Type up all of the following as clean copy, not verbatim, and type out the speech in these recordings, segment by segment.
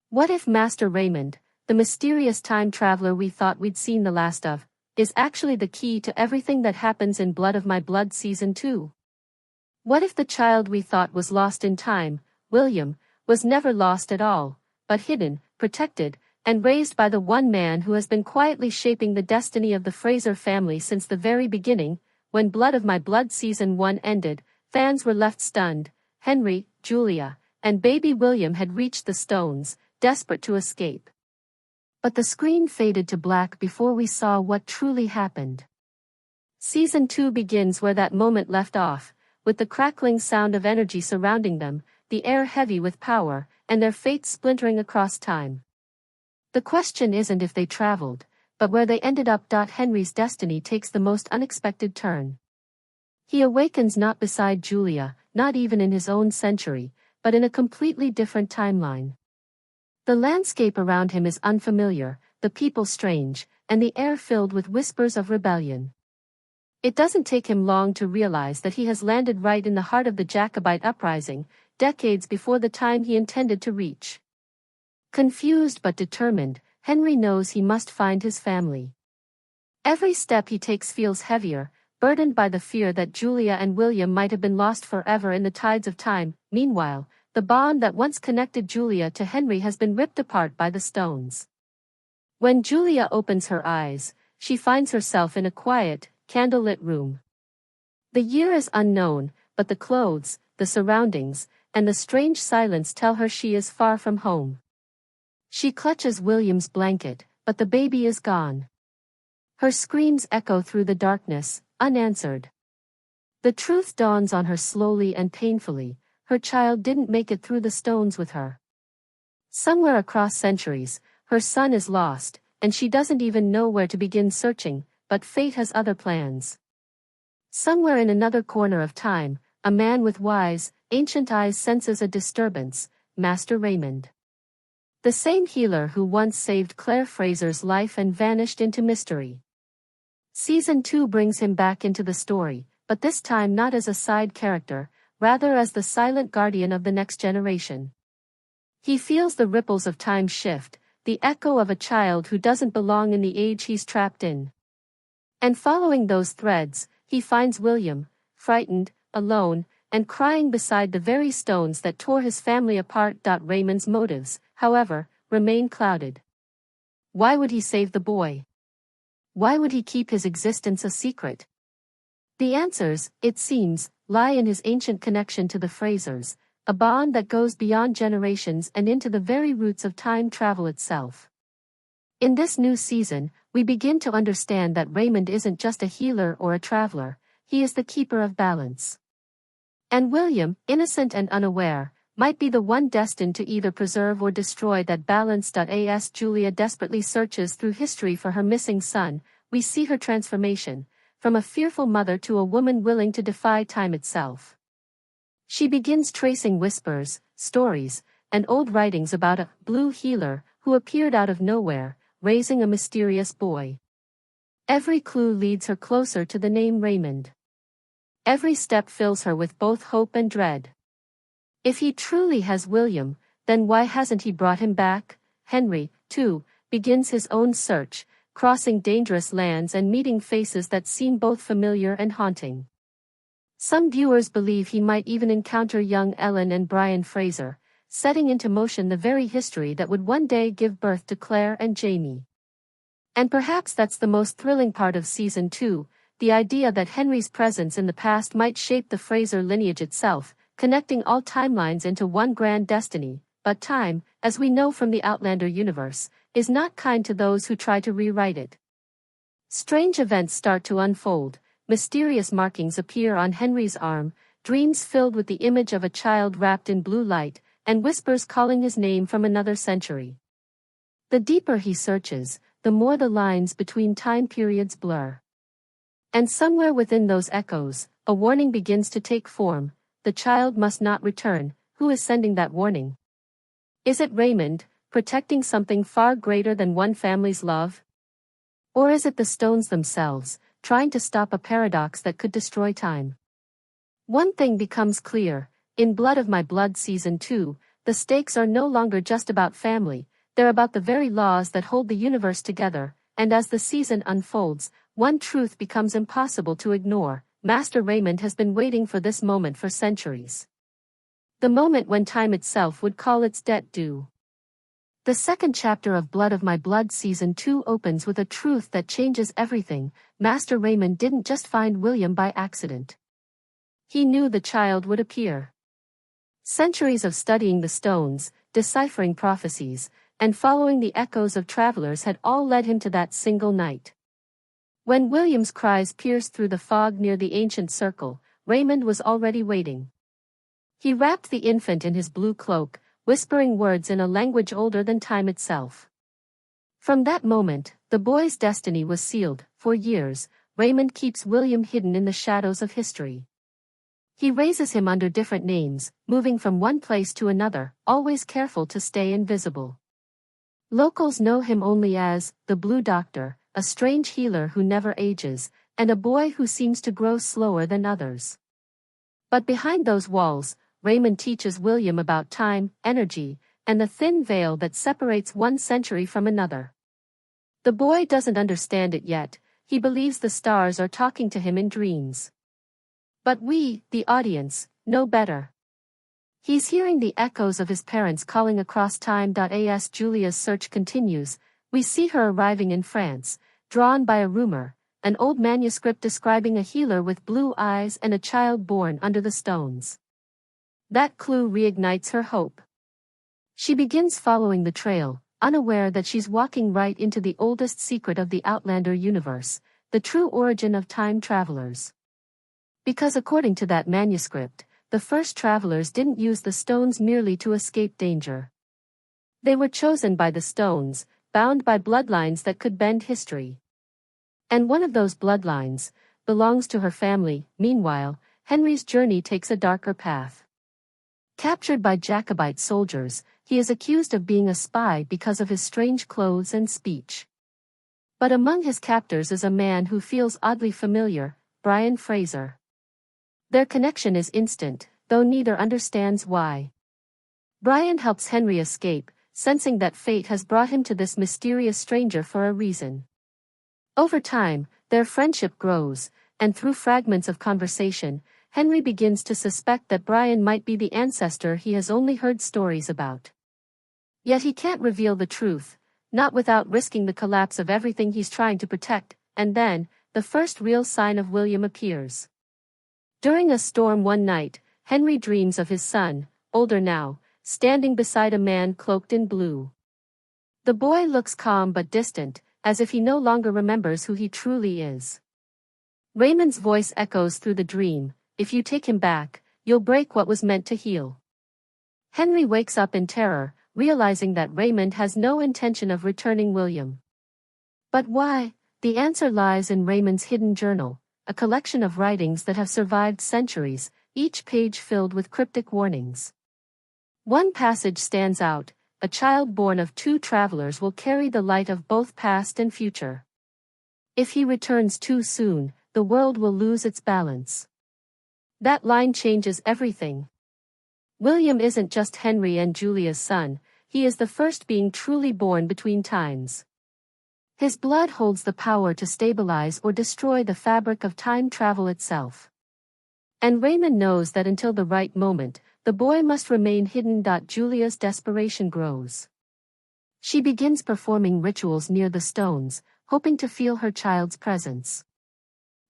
What if Master Raymond, the mysterious time traveler we thought we'd seen the last of, is actually the key to everything that happens in Blood of My Blood Season 2? What if the child we thought was lost in time, William, was never lost at all, but hidden, protected, and raised by the one man who has been quietly shaping the destiny of the Fraser family since the very beginning? When Blood of My Blood Season 1 ended, fans were left stunned. Henry, Julia, and baby William had reached the stones, desperate to escape. But the screen faded to black before we saw what truly happened. Season 2 begins where that moment left off, with the crackling sound of energy surrounding them, the air heavy with power, and their fates splintering across time. The question isn't if they traveled, but where they ended up. Henry's destiny takes the most unexpected turn. He awakens not beside Julia, not even in his own century, but in a completely different timeline. The landscape around him is unfamiliar, the people strange, and the air filled with whispers of rebellion. It doesn't take him long to realize that he has landed right in the heart of the Jacobite uprising, decades before the time he intended to reach. Confused but determined, Henry knows he must find his family. Every step he takes feels heavier, burdened by the fear that Julia and William might have been lost forever in the tides of time. Meanwhile, the bond that once connected Julia to Henry has been ripped apart by the stones. When Julia opens her eyes, she finds herself in a quiet, candlelit room. The year is unknown, but the clothes, the surroundings, and the strange silence tell her she is far from home. She clutches William's blanket, but the baby is gone. Her screams echo through the darkness, unanswered. The truth dawns on her slowly and painfully: her child didn't make it through the stones with her. Somewhere across centuries, her son is lost, and she doesn't even know where to begin searching, but fate has other plans. Somewhere in another corner of time, a man with wise, ancient eyes senses a disturbance: Master Raymond. The same healer who once saved Claire Fraser's life and vanished into mystery. Season 2 brings him back into the story, but this time not as a side character, rather as the silent guardian of the next generation. He feels the ripples of time shift, the echo of a child who doesn't belong in the age he's trapped in. And following those threads, he finds William, frightened, alone, and crying beside the very stones that tore his family apart. Raymond's motives, however, remain clouded. Why would he save the boy? Why would he keep his existence a secret? The answers, it seems, lie in his ancient connection to the Frasers, a bond that goes beyond generations and into the very roots of time travel itself. In this new season, we begin to understand that Raymond isn't just a healer or a traveler, he is the keeper of balance. And William, innocent and unaware, might be the one destined to either preserve or destroy that balance. As Julia desperately searches through history for her missing son, we see her transformation, from a fearful mother to a woman willing to defy time itself. She begins tracing whispers, stories, and old writings about a blue healer who appeared out of nowhere, raising a mysterious boy. Every clue leads her closer to the name Raymond. Every step fills her with both hope and dread. If he truly has William, then why hasn't he brought him back? Henry, too, begins his own search, crossing dangerous lands and meeting faces that seem both familiar and haunting. Some viewers believe he might even encounter young Ellen and Brian Fraser, setting into motion the very history that would one day give birth to Claire and Jamie. And perhaps that's the most thrilling part of Season 2, the idea that Henry's presence in the past might shape the Fraser lineage itself, connecting all timelines into one grand destiny. But time, as we know from the Outlander universe, is not kind to those who try to rewrite it. Strange events start to unfold, mysterious markings appear on Henry's arm, dreams filled with the image of a child wrapped in blue light, and whispers calling his name from another century. The deeper he searches, the more the lines between time periods blur. And somewhere within those echoes, a warning begins to take form: the child must not return. Who is sending that warning? Is it Raymond, protecting something far greater than one family's love? Or is it the stones themselves, trying to stop a paradox that could destroy time? One thing becomes clear: in Blood of My Blood Season 2, the stakes are no longer just about family, they're about the very laws that hold the universe together, and as the season unfolds, one truth becomes impossible to ignore: Master Raymond has been waiting for this moment for centuries. The moment when time itself would call its debt due. The second chapter of Blood of My Blood Season 2 opens with a truth that changes everything. Master Raymond didn't just find William by accident. He knew the child would appear. Centuries of studying the stones, deciphering prophecies, and following the echoes of travelers had all led him to that single night. When William's cries pierced through the fog near the ancient circle, Raymond was already waiting. He wrapped the infant in his blue cloak, whispering words in a language older than time itself. From that moment, the boy's destiny was sealed. For years, Raymond keeps William hidden in the shadows of history. He raises him under different names, moving from one place to another, always careful to stay invisible. Locals know him only as the Blue Doctor, a strange healer who never ages, and a boy who seems to grow slower than others. But behind those walls, Raymond teaches William about time, energy, and the thin veil that separates one century from another. The boy doesn't understand it yet. He believes the stars are talking to him in dreams. But we, the audience, know better. He's hearing the echoes of his parents calling across time. As Julia's search continues, we see her arriving in France, drawn by a rumor, an old manuscript describing a healer with blue eyes and a child born under the stones. That clue reignites her hope. She begins following the trail, unaware that she's walking right into the oldest secret of the Outlander universe, the true origin of time travelers. Because according to that manuscript, the first travelers didn't use the stones merely to escape danger. They were chosen by the stones, bound by bloodlines that could bend history. And one of those bloodlines belongs to her family. Meanwhile, Henry's journey takes a darker path. Captured by Jacobite soldiers, he is accused of being a spy because of his strange clothes and speech. But among his captors is a man who feels oddly familiar, Brian Fraser. Their connection is instant, though neither understands why. Brian helps Henry escape, sensing that fate has brought him to this mysterious stranger for a reason. Over time, their friendship grows, and through fragments of conversation, Henry begins to suspect that Brian might be the ancestor he has only heard stories about. Yet he can't reveal the truth, not without risking the collapse of everything he's trying to protect, and then, the first real sign of William appears. During a storm one night, Henry dreams of his son, older now, standing beside a man cloaked in blue. The boy looks calm but distant, as if he no longer remembers who he truly is. Raymond's voice echoes through the dream: "If you take him back, you'll break what was meant to heal." Henry wakes up in terror, realizing that Raymond has no intention of returning William. But why? The answer lies in Raymond's hidden journal, a collection of writings that have survived centuries, each page filled with cryptic warnings. One passage stands out: "A child born of two travelers will carry the light of both past and future. If he returns too soon, the world will lose its balance." That line changes everything. William isn't just Henry and Julia's son, he is the first being truly born between times. His blood holds the power to stabilize or destroy the fabric of time travel itself. And Raymond knows that until the right moment, the boy must remain hidden. Julia's desperation grows. She begins performing rituals near the stones, hoping to feel her child's presence.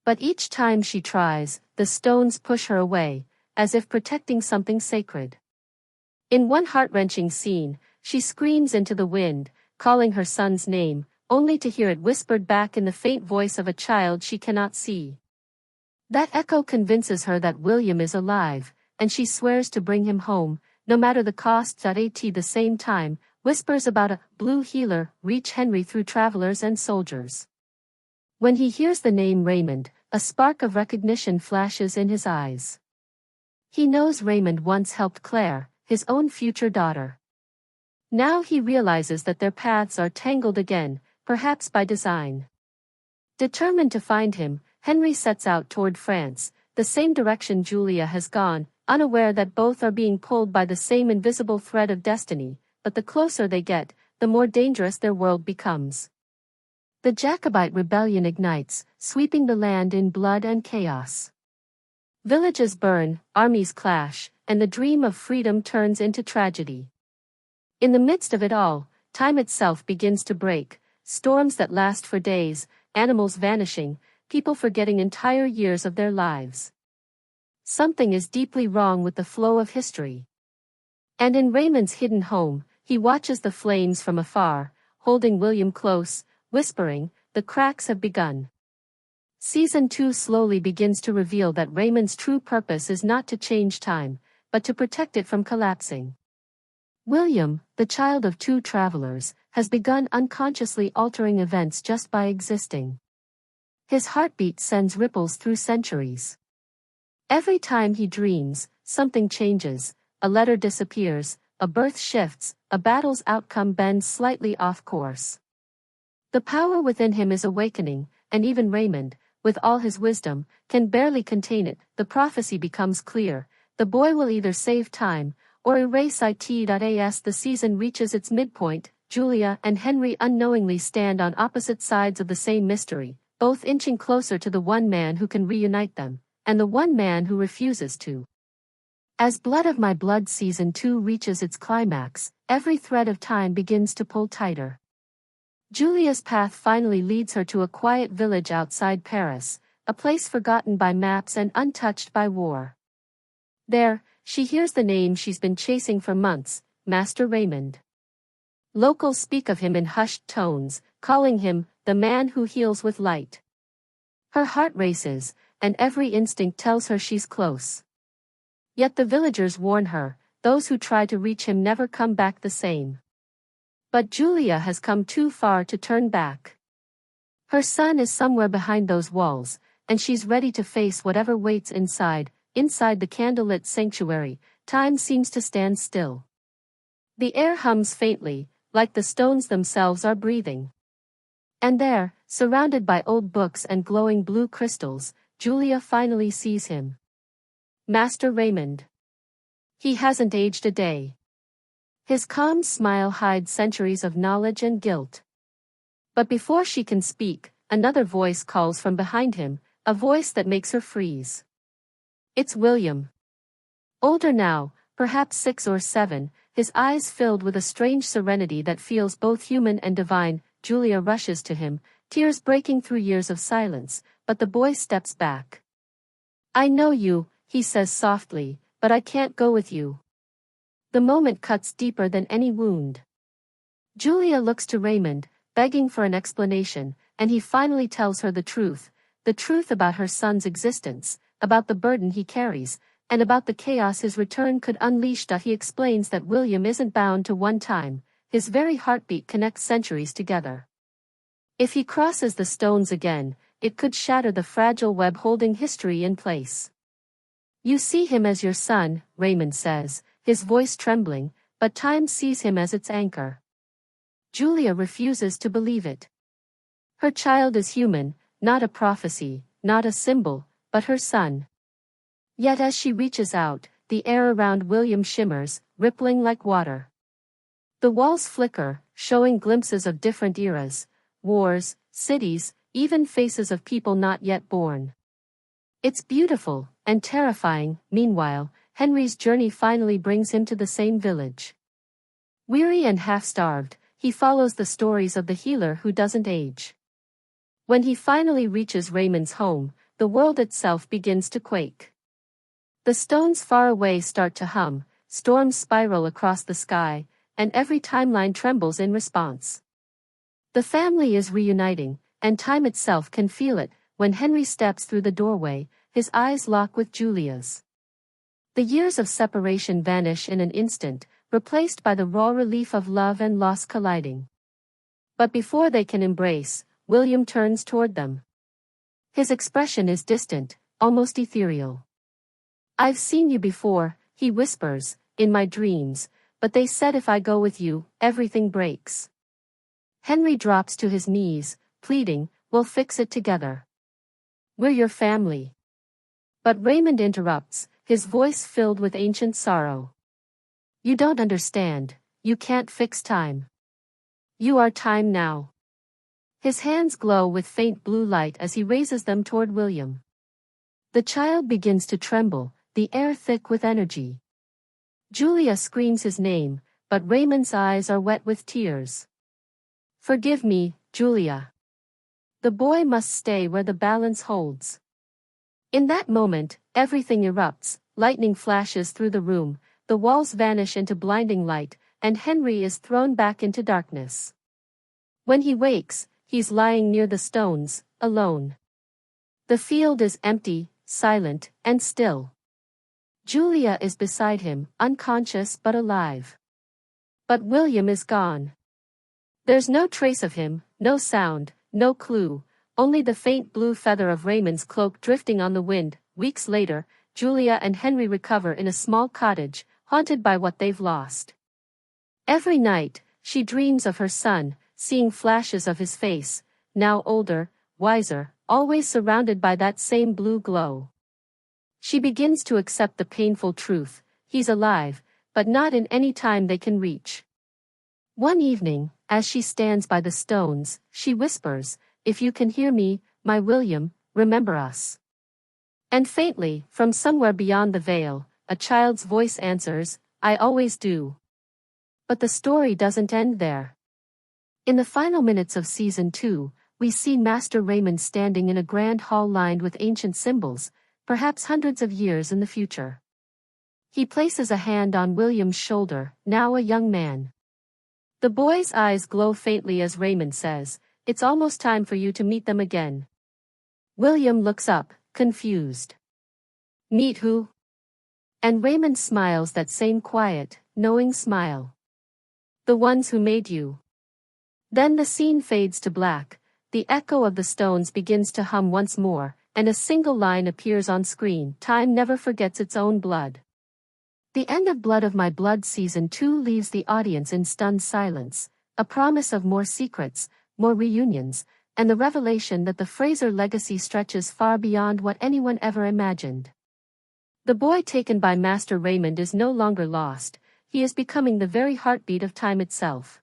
But each time she tries, the stones push her away, as if protecting something sacred. In one heart-wrenching scene, she screams into the wind, calling her son's name, only to hear it whispered back in the faint voice of a child she cannot see. That echo convinces her that William is alive, and she swears to bring him home, no matter the cost. At the same time, whispers about a blue healer reach Henry through travelers and soldiers. When he hears the name Raymond, a spark of recognition flashes in his eyes. He knows Raymond once helped Claire, his own future daughter. Now he realizes that their paths are tangled again, perhaps by design. Determined to find him, Henry sets out toward France, the same direction Julia has gone, unaware that both are being pulled by the same invisible thread of destiny, but the closer they get, the more dangerous their world becomes. The Jacobite rebellion ignites, sweeping the land in blood and chaos. Villages burn, armies clash, and the dream of freedom turns into tragedy. In the midst of it all, time itself begins to break, storms that last for days, animals vanishing, people forgetting entire years of their lives. Something is deeply wrong with the flow of history. And in Raymond's hidden home, he watches the flames from afar, holding William close, whispering, "The cracks have begun." Season 2 slowly begins to reveal that Raymond's true purpose is not to change time, but to protect it from collapsing. William, the child of two travelers, has begun unconsciously altering events just by existing. His heartbeat sends ripples through centuries. Every time he dreams, something changes, a letter disappears, a birth shifts, a battle's outcome bends slightly off course. The power within him is awakening, and even Raymond, with all his wisdom, can barely contain it. The prophecy becomes clear: the boy will either save time, or erase it. The season reaches its midpoint. Julia and Henry unknowingly stand on opposite sides of the same mystery, both inching closer to the one man who can reunite them, and the one man who refuses to. As Blood of My Blood Season 2 reaches its climax, every thread of time begins to pull tighter. Julia's path finally leads her to a quiet village outside Paris, a place forgotten by maps and untouched by war. There, she hears the name she's been chasing for months, Master Raymond. Locals speak of him in hushed tones, calling him the man who heals with light. Her heart races, and every instinct tells her she's close. Yet the villagers warn her, those who try to reach him never come back the same. But Julia has come too far to turn back. Her son is somewhere behind those walls, and she's ready to face whatever waits inside. Inside the candlelit sanctuary, time seems to stand still. The air hums faintly, like the stones themselves are breathing. And there, surrounded by old books and glowing blue crystals, Julia finally sees him. Master Raymond. He hasn't aged a day. His calm smile hides centuries of knowledge and guilt. But before she can speak, another voice calls from behind him, a voice that makes her freeze. It's William. Older now, perhaps 6 or 7, his eyes filled with a strange serenity that feels both human and divine. Julia rushes to him, tears breaking through years of silence, but the boy steps back. "I know you," he says softly, "but I can't go with you." The moment cuts deeper than any wound. Julia looks to Raymond, begging for an explanation, and he finally tells her the truth about her son's existence, about the burden he carries, and about the chaos his return could unleash. He explains that William isn't bound to one time, his very heartbeat connects centuries together. If he crosses the stones again, it could shatter the fragile web holding history in place. "You see him as your son," Raymond says, his voice trembling, but time sees him as its anchor. Julia refuses to believe it. Her child is human, not a prophecy, not a symbol, but her son. Yet as she reaches out, the air around William shimmers, rippling like water. The walls flicker, showing glimpses of different eras, wars, cities, even faces of people not yet born. It's beautiful, and terrifying. Meanwhile, Henry's journey finally brings him to the same village. Weary and half-starved, he follows the stories of the healer who doesn't age. When he finally reaches Raymond's home, the world itself begins to quake. The stones far away start to hum, storms spiral across the sky, and every timeline trembles in response. The family is reuniting, and time itself can feel it. When Henry steps through the doorway, his eyes lock with Julia's. The years of separation vanish in an instant, replaced by the raw relief of love and loss colliding. But before they can embrace, William turns toward them. His expression is distant, almost ethereal. "I've seen you before," he whispers, "in my dreams, but they said if I go with you, everything breaks." Henry drops to his knees, pleading, "We'll fix it together. We're your family." But Raymond interrupts, his voice filled with ancient sorrow. You don't understand, you can't fix time. You are time now. His hands glow with faint blue light as he raises them toward William. The child begins to tremble, the air thick with energy. Julia screams his name, but Raymond's eyes are wet with tears. Forgive me, Julia. The boy must stay where the balance holds. In that moment, everything erupts, lightning flashes through the room, the walls vanish into blinding light, and Henry is thrown back into darkness. When he wakes, he's lying near the stones, alone. The field is empty, silent, and still. Julia is beside him, unconscious but alive. But William is gone. There's no trace of him, no sound, no clue, only the faint blue feather of Raymond's cloak drifting on the wind. Weeks later, Julia and Henry recover in a small cottage, haunted by what they've lost. Every night, she dreams of her son, seeing flashes of his face, now older, wiser, always surrounded by that same blue glow. She begins to accept the painful truth: he's alive, but not in any time they can reach. One evening, as she stands by the stones, she whispers, "If you can hear me, my William, remember us." And faintly, from somewhere beyond the veil, a child's voice answers, "I always do." But the story doesn't end there. In the final minutes of Season 2, we see Master Raymond standing in a grand hall lined with ancient symbols, perhaps hundreds of years in the future. He places a hand on William's shoulder, now a young man. The boy's eyes glow faintly as Raymond says, "It's almost time for you to meet them again." William looks up, confused. "Meet who?" And Raymond smiles that same quiet, knowing smile. "The ones who made you." Then the scene fades to black, the echo of the stones begins to hum once more, and a single line appears on screen: "Time never forgets its own blood." The end of Blood of My Blood Season 2 leaves the audience in stunned silence, a promise of more secrets, more reunions, and the revelation that the Fraser legacy stretches far beyond what anyone ever imagined. The boy taken by Master Raymond is no longer lost, he is becoming the very heartbeat of time itself.